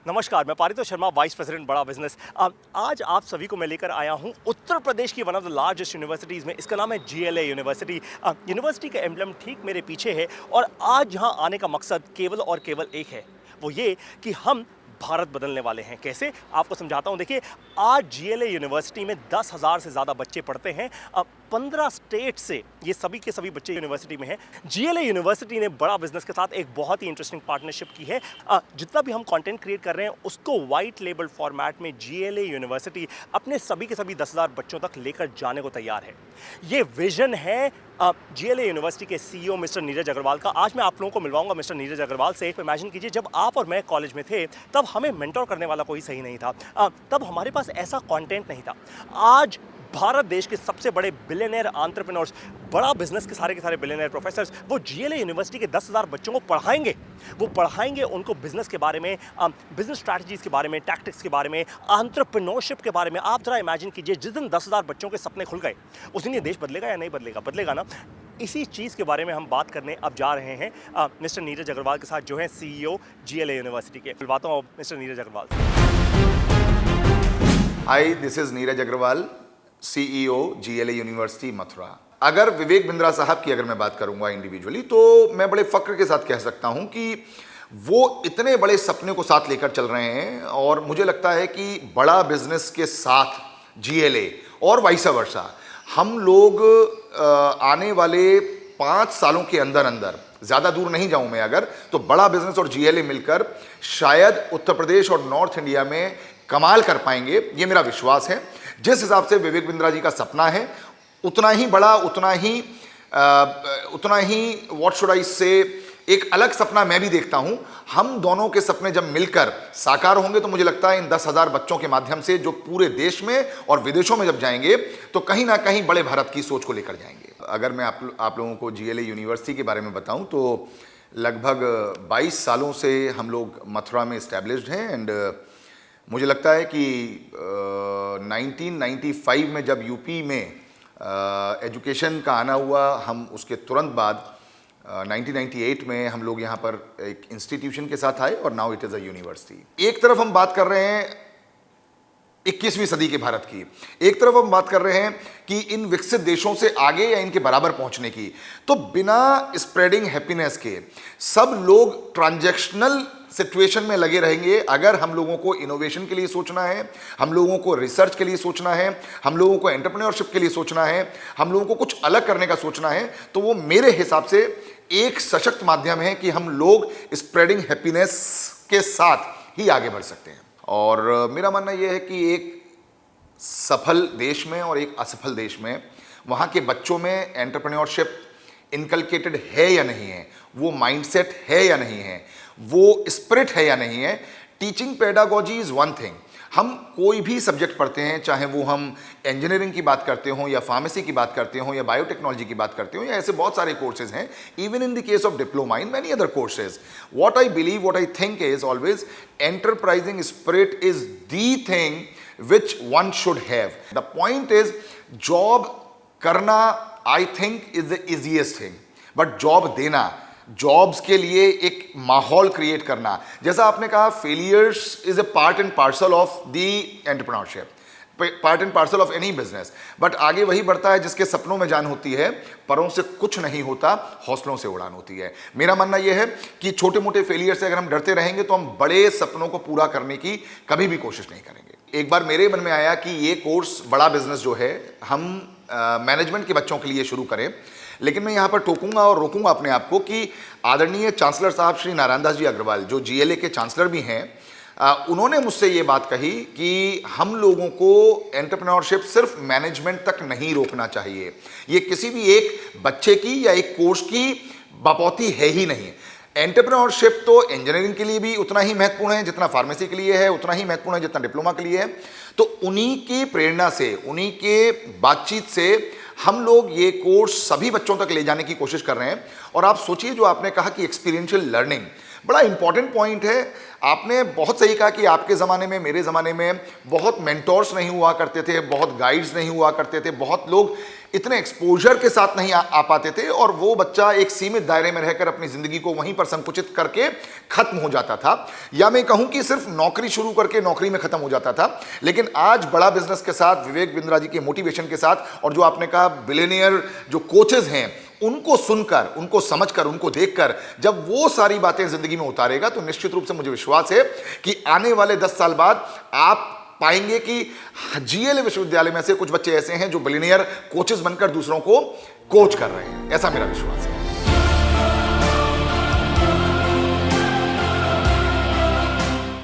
नमस्कार, मैं Paritosh Sharma, vice president बड़ा बिजनेस। आज आप सभी को मैं लेकर आया हूं उत्तर प्रदेश की one of the largest universities में। इसका नाम है जीएलए यूनिवर्सिटी। यूनिवर्सिटी का एम्बलम ठीक मेरे पीछे है और आज यहां आने का मकसद केवल और केवल एक है, वो ये कि हम भारत बदलने वाले हैं। कैसे, आपको समझाता हूं। देखिए, आज जीएलए यूनिवर्सिटी में 10,000 से ज़्यादा बच्चे पढ़ते हैं। 15 स्टेट से ये सभी के सभी बच्चे यूनिवर्सिटी में हैं। जीएलए यूनिवर्सिटी ने बड़ा बिजनेस के साथ एक बहुत ही इंटरेस्टिंग पार्टनरशिप की है। जितना भी हम कंटेंट क्रिएट कर रहे हैं उसको वाइट लेबल फॉर्मेट में जीएलए यूनिवर्सिटी अपने सभी के सभी 10,000 बच्चों तक लेकर जाने को तैयार है। ये विजन है जीएलए यूनिवर्सिटी के सीईओ मिस्टर नीरज अग्रवाल का। आज मैं आप लोगों को मिलवाऊंगा मिस्टर नीरज अग्रवाल से। इमेजिन कीजिए, जब आप और मैं कॉलेज में थे तब हमें मेंटोर करने वाला कोई सही नहीं था। तब हमारे पास ऐसा कंटेंट नहीं था। आज भारत देश के सबसे बड़े बिलियनर एंटरप्रेन्योर्स, बड़ा बिजनेस के सारे बिलियनर प्रोफेसर्स, वो जीएलए यूनिवर्सिटी के 10,000 बच्चों को पढ़ाएंगे। वो पढ़ाएंगे उनको बिजनेस के बारे में, बिजनेस स्ट्रैटेजीज के बारे में, टैक्टिक्स के बारे में, एंटरप्रेन्योरशिप के बारे में। आप जरा इमेजिन कीजिए, जिस दिन 10,000 बच्चों के सपने खुल गए उस दिन ये देश बदलेगा या नहीं बदलेगा? बदलेगा ना। इसी चीज़ के बारे में हम बात करने अब जा रहे हैं मिस्टर नीरज अग्रवाल के साथ, जो है सीईओ जीएलए यूनिवर्सिटी के। मिलवाता हूँ मिस्टर नीरज अग्रवाल से। Hi, this is Neeraj Agarwal, CEO GLA university Mathura. अगर विवेक बिंद्रा साहब की अगर मैं बात करूंगा इंडिविजुअली, तो मैं बड़े फक्र के साथ कह सकता हूं कि वो इतने बड़े सपने को साथ लेकर चल रहे हैं और मुझे लगता है कि बड़ा बिजनेस के साथ जीएलए और वाइस वर्सा हम लोग आने वाले 5 सालों के अंदर अंदर, ज़्यादा दूर नहीं जाऊं मैं अगर, तो बड़ा बिजनेस और जीएलए मिलकर शायद उत्तर प्रदेश और नॉर्थ इंडिया में कमाल कर पाएंगे। ये मेरा विश्वास है। जिस हिसाब से विवेक बिंद्रा जी का सपना है, उतना ही बड़ा, उतना ही व्हाट शुड आई से, एक अलग सपना मैं भी देखता हूं। हम दोनों के सपने जब मिलकर साकार होंगे तो मुझे लगता है इन 10,000 बच्चों के माध्यम से जो पूरे देश में और विदेशों में जब जाएंगे तो कहीं ना कहीं बड़े भारत की सोच को लेकर जाएंगे। अगर मैं आप लोगों को जीएलए यूनिवर्सिटी के बारे में बताऊं तो लगभग 22 सालों से हम लोग मथुरा में इस्टेब्लिश्ड हैं एंड मुझे लगता है कि 1995 में जब यूपी में एजुकेशन का आना हुआ, हम उसके तुरंत बाद 1998 में हम लोग यहाँ पर एक इंस्टीट्यूशन के साथ आए और now it is a university. एक तरफ हम बात कर रहे हैं 21वीं सदी के भारत की, एक तरफ हम बात कर रहे हैं कि इन विकसित देशों से आगे या इनके बराबर पहुंचने की। तो बिना स्प्रेडिंग हैप्पीनेस के सब लोग ट्रांजैक्शनल सिचुएशन में लगे रहेंगे। अगर हम लोगों को इनोवेशन के लिए सोचना है, हम लोगों को रिसर्च के लिए सोचना है, हम लोगों को एंटरप्रेन्योरशिप के लिए सोचना है, हम लोगों को कुछ अलग करने का सोचना है, तो वो मेरे हिसाब से एक सशक्त माध्यम है कि हम लोग स्प्रेडिंग हैप्पीनेस के साथ ही आगे बढ़ सकते हैं। और मेरा मानना यह है कि एक सफल देश में और एक असफल देश में वहाँ के बच्चों में एंटरप्रेन्योरशिप इनकलकेटेड है या नहीं है, वो माइंडसेट है या नहीं है, वो स्पिरिट है या नहीं है। Teaching pedagogy is one thing. हम कोई भी सब्जेक्ट पढ़ते हैं, चाहे वो हम इंजीनियरिंग की बात करते हों या फार्मेसी की बात करते हों या बायोटेक्नोलॉजी की बात करते हों या ऐसे बहुत सारे कोर्सेज हैं, even in the case of diploma in many other courses. What I believe, what I think is always enterprising spirit is the thing which one should have. The point is job करना I think is the easiest thing, but job देना, jobs के लिए एक माहौल create करना, जैसा आपने कहा failures is a part and parcel of the entrepreneurship, part and parcel of any business. But आगे वही बढ़ता है जिसके सपनों में जान होती है, परों से कुछ नहीं होता, हौसलों से उड़ान होती है। मेरा मानना यह है कि छोटे मोटे फेलियर से अगर हम डरते रहेंगे तो हम बड़े सपनों को पूरा करने की कभी भी कोशिश नहीं करेंगे। एक बार मेरे मन में आया कि ये कोर्स बड़ा बिजनेस जो है हम मैनेजमेंट के बच्चों के लिए शुरू करें, लेकिन मैं यहाँ पर टोकूंगा और रोकूंगा अपने आप को कि आदरणीय चांसलर साहब श्री नारायण दास जी अग्रवाल, जो जीएलए के चांसलर भी हैं, उन्होंने मुझसे ये बात कही कि हम लोगों को एंटरप्रेन्योरशिप सिर्फ मैनेजमेंट तक नहीं रोकना चाहिए। ये किसी भी एक बच्चे की या एक कोर्स की बपौती है ही नहीं। एंटरप्रेन्योरशिप तो इंजीनियरिंग के लिए भी उतना ही महत्वपूर्ण है जितना फार्मेसी के लिए है, उतना ही महत्वपूर्ण है जितना डिप्लोमा के लिए है। तो उन्हीं की प्रेरणा से, उन्हीं के बातचीत से हम लोग ये कोर्स सभी बच्चों तक ले जाने की कोशिश कर रहे हैं। और आप सोचिए, जो आपने कहा कि एक्सपीरियंशियल लर्निंग बड़ा इंपॉर्टेंट पॉइंट है। आपने बहुत सही कहा कि आपके ज़माने में, मेरे ज़माने में बहुत मेंटोर्स नहीं हुआ करते थे, बहुत गाइड्स नहीं हुआ करते थे, बहुत लोग इतने एक्सपोजर के साथ नहीं आ पाते थे और वो बच्चा एक सीमित दायरे में रहकर अपनी जिंदगी को वहीं पर संकुचित करके खत्म हो जाता था, या मैं कहूं कि सिर्फ नौकरी शुरू करके नौकरी में खत्म हो जाता था। लेकिन आज बड़ा बिजनेस के साथ, विवेक बिंद्रा जी के मोटिवेशन के साथ, और जो आपने कहा बिलियनियर जो कोचेज हैं, उनको सुनकर, उनको समझकर, उनको देखकर जब वो सारी बातें जिंदगी में उतारेगा तो निश्चित रूप से मुझे विश्वास है कि आने वाले 10 साल बाद आप पाएंगे कि जीएलए विश्वविद्यालय में से कुछ बच्चे ऐसे हैं जो बिलियनियर कोचेस बनकर दूसरों को कोच कर रहे हैं। ऐसा मेरा विश्वास है।